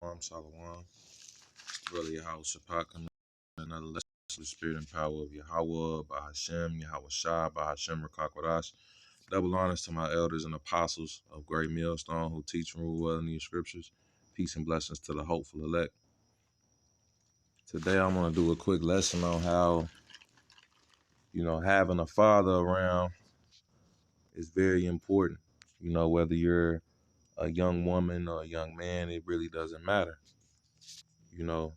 Shalom. It's the brother Yahweh Shapak coming another lesson of the spirit and power of Yahweh, Bahashem, Yahweh Shah, Bahashem Rakakwadash. Double honors to my elders and apostles of Great Millstone who teach and rule well in these scriptures. Peace and blessings to the hopeful elect. Today I'm going to do a quick lesson on how, having a father around is very important. Whether you're a young woman or a young man, it really doesn't matter. The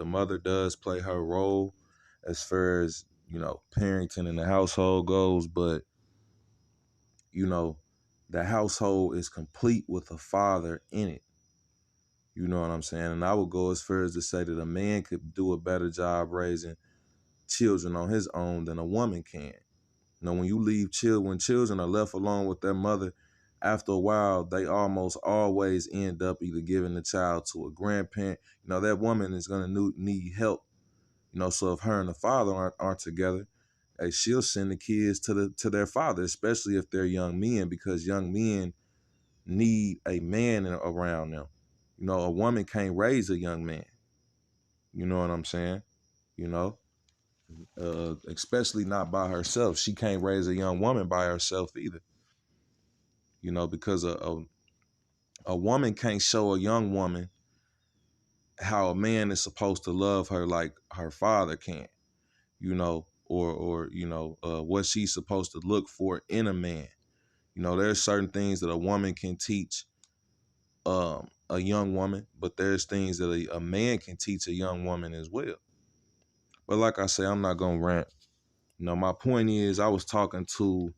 mother does play her role as far as, parenting in the household goes, but, the household is complete with a father in it. You know what I'm saying? And I would go as far as to say that a man could do a better job raising children on his own than a woman can. When you leave when children are left alone with their mother, after a while, they almost always end up either giving the child to a grandparent. That woman is going to need help. So if her and the father aren't together, she'll send the kids to their father, especially if they're young men, because young men need a man around them. A woman can't raise a young man. You know what I'm saying? Especially not by herself. She can't raise a young woman by herself either. Because a woman can't show a young woman how a man is supposed to love her like her father can, or what she's supposed to look for in a man. There's certain things that a woman can teach a young woman, but there's things that a man can teach a young woman as well. But like I say, I'm not going to rant. My point is I was talking to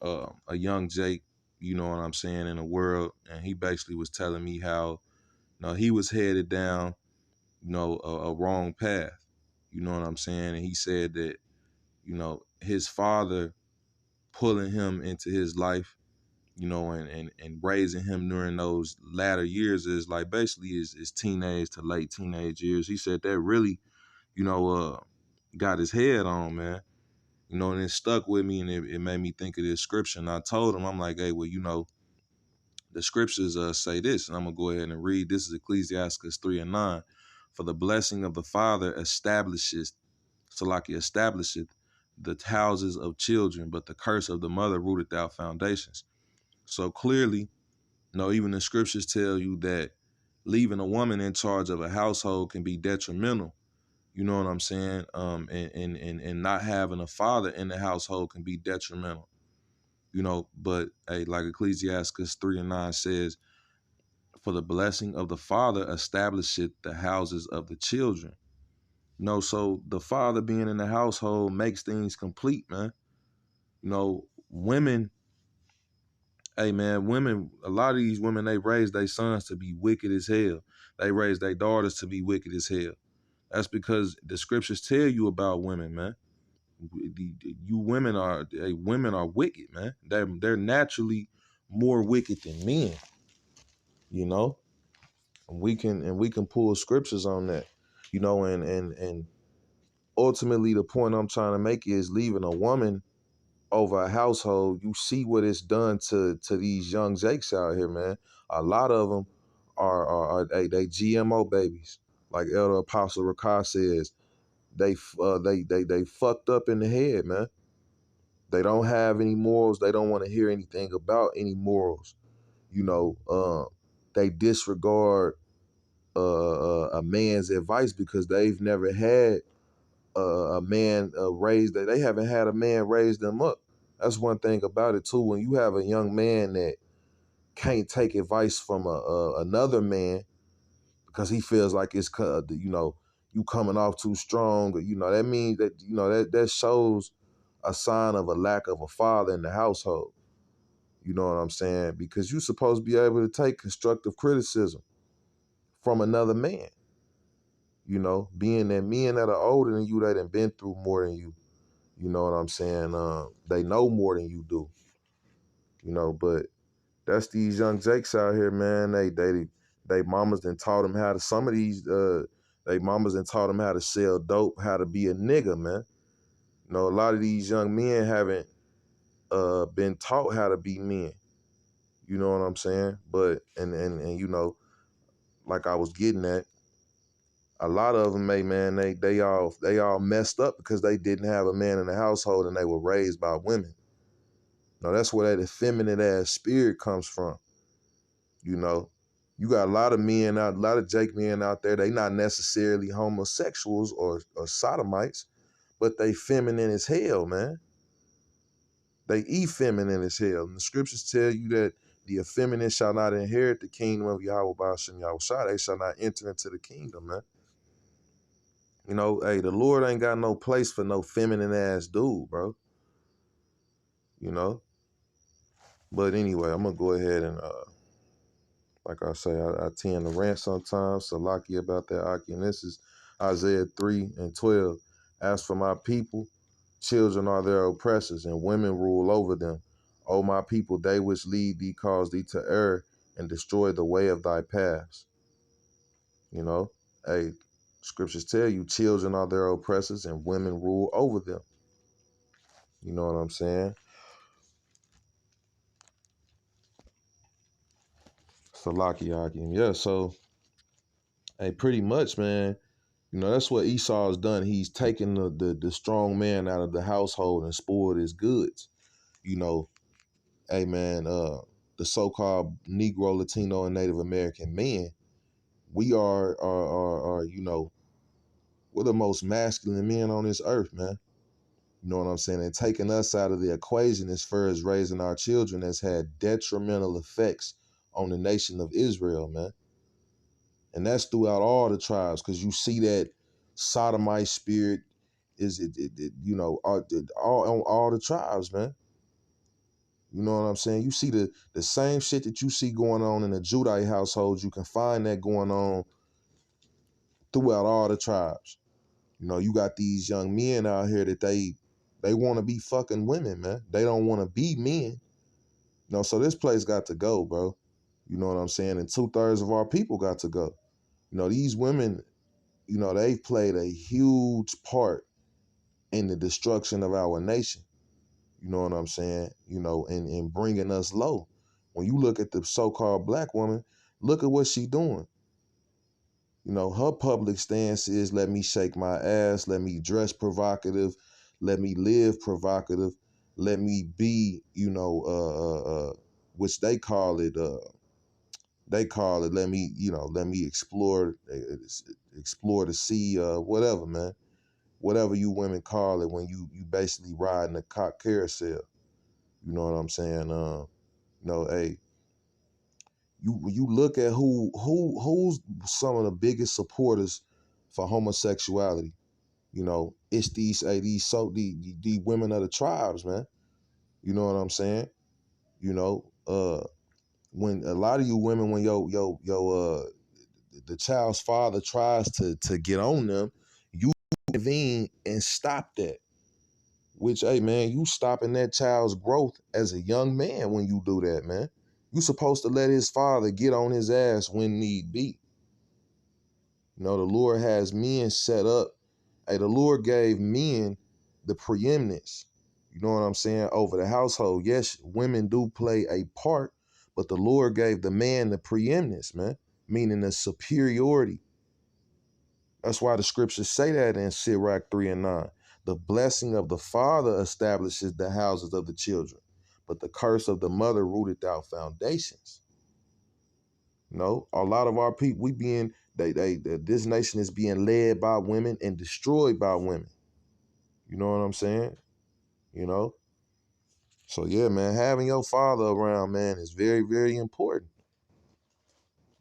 a young Jake, you know what I'm saying, in the world, and he basically was telling me how, he was headed down, a wrong path. You know what I'm saying? And he said that, his father pulling him into his life, and raising him during those latter years is like basically his teenage to late teenage years. He said that really, got his head on, man. And it stuck with me, and it made me think of this scripture. And I told him, I'm like, hey, well, the scriptures say this, and I'm going to go ahead and read. This is Ecclesiastes 3:9. For the blessing of the father establishes, Salaki establisheth the houses of children, but the curse of the mother rooteth out foundations. So clearly, even the scriptures tell you that leaving a woman in charge of a household can be detrimental. You know what I'm saying? And not having a father in the household can be detrimental. But hey, like Ecclesiastes 3:9 says, for the blessing of the father establisheth the houses of the children. So the father being in the household makes things complete, man. Women, hey man, a lot of these women, they raise their sons to be wicked as hell. They raise their daughters to be wicked as hell. That's because the scriptures tell you about women, man. Women are wicked, man. They're naturally more wicked than men. We can pull scriptures on that. And ultimately the point I'm trying to make is leaving a woman over a household. You see what it's done to these young Jakes out here, man. A lot of them are they GMO babies, like Elder Apostle Rakah says. They fucked up in the head, man. They don't have any morals. They don't want to hear anything about any morals. They disregard a man's advice because they've never had a man raised. They haven't had a man raise them up. That's one thing about it too. When you have a young man that can't take advice from another man because he feels like it's you coming off too strong, that means that that shows a sign of a lack of a father in the household. You know what I'm saying? Because you're supposed to be able to take constructive criticism from another man. Being that men that are older than you, they done been through more than you. You know what I'm saying? They know more than you do. But that's these young Jakes out here, man. They mamas done taught them how to, some of these, they mamas done taught them how to sell dope, how to be a nigga, man. A lot of these young men haven't been taught how to be men. You know what I'm saying? But, and like I was getting at, a lot of them, man, they all messed up because they didn't have a man in the household and they were raised by women. No, that's where that effeminate ass spirit comes from. You know, you got a lot of men out, a lot of Jake men out there. They not necessarily homosexuals or sodomites, but they feminine as hell, man. They effeminate as hell. And the scriptures tell you that the effeminate shall not inherit the kingdom of Yahweh Ba'ashem Yahushua. They shall not enter into the kingdom, man. You know, hey, the Lord ain't got no place for no feminine ass dude, bro. You know? But anyway, I'm gonna go ahead and like I say, I tend to rant sometimes, so lucky about that, Aki. And this is Isaiah 3:12. As for my people, children are their oppressors, and women rule over them. O my people, they which lead thee cause thee to err and destroy the way of thy paths. You know, hey, scriptures tell you children are their oppressors and women rule over them. You know what I'm saying? Salaki Aki. Yeah, so hey, pretty much, man. You know, that's what Esau has done. He's taken the strong man out of the household and spoiled his goods. You know, hey man, the so-called Negro, Latino, and Native American men, we are you know, we're the most masculine men on this earth, man. You know what I'm saying? And taking us out of the equation as far as raising our children has had detrimental effects on the nation of Israel, man. And that's throughout all the tribes, because you see that sodomite spirit is you know, all on all the tribes, man. You know what I'm saying? You see the same shit that you see going on in the Judite households, you can find that going on throughout all the tribes. You know, you got these young men out here that they want to be fucking women, man. They don't want to be men. You know, so this place got to go, bro. You know what I'm saying? And 2/3 of our people got to go. You know, these women, you know, they've played a huge part in the destruction of our nation. You know what I'm saying? You know, in bringing us low. When you look at the so-called black woman, look at what she doing. You know, her public stance is let me shake my ass, let me dress provocative, let me live provocative, let me be, you know, which they call it, let me, you know, let me explore the sea, whatever, man. Whatever you women call it when you basically riding a cock carousel. You know what I'm saying? You know, hey, you look at who's some of the biggest supporters for homosexuality. You know, it's these these women of the tribes, man. You know what I'm saying? You know, when a lot of you women, when the child's father tries to get on them, you intervene and stop that. Which, hey man, you stopping that child's growth as a young man when you do that, man. You supposed to let his father get on his ass when need be. You know, the Lord has men set up. Hey, the Lord gave men the preeminence, you know what I'm saying, over the household. Yes, women do play a part, but the Lord gave the man the preeminence, man, meaning the superiority. That's why the scriptures say that in Sirach 3:9. The blessing of the father establishes the houses of the children, but the curse of the mother rooted out foundations. You know, a lot of our people, this nation is being led by women and destroyed by women. You know what I'm saying? You know? So yeah, man, having your father around, man, is very, very important.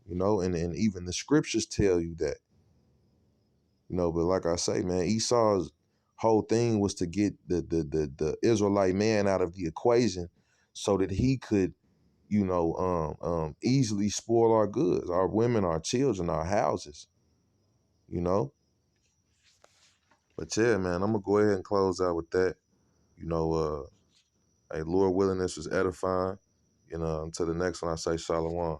You know, and even the scriptures tell you that. You know, but like I say, man, Esau's whole thing was to get the Israelite man out of the equation so that he could, you know, easily spoil our goods, our women, our children, our houses, you know. But yeah, man, I'm gonna go ahead and close out with that. You know, hey, Lord willing, this was edifying. You know, until the next one, I say shalom.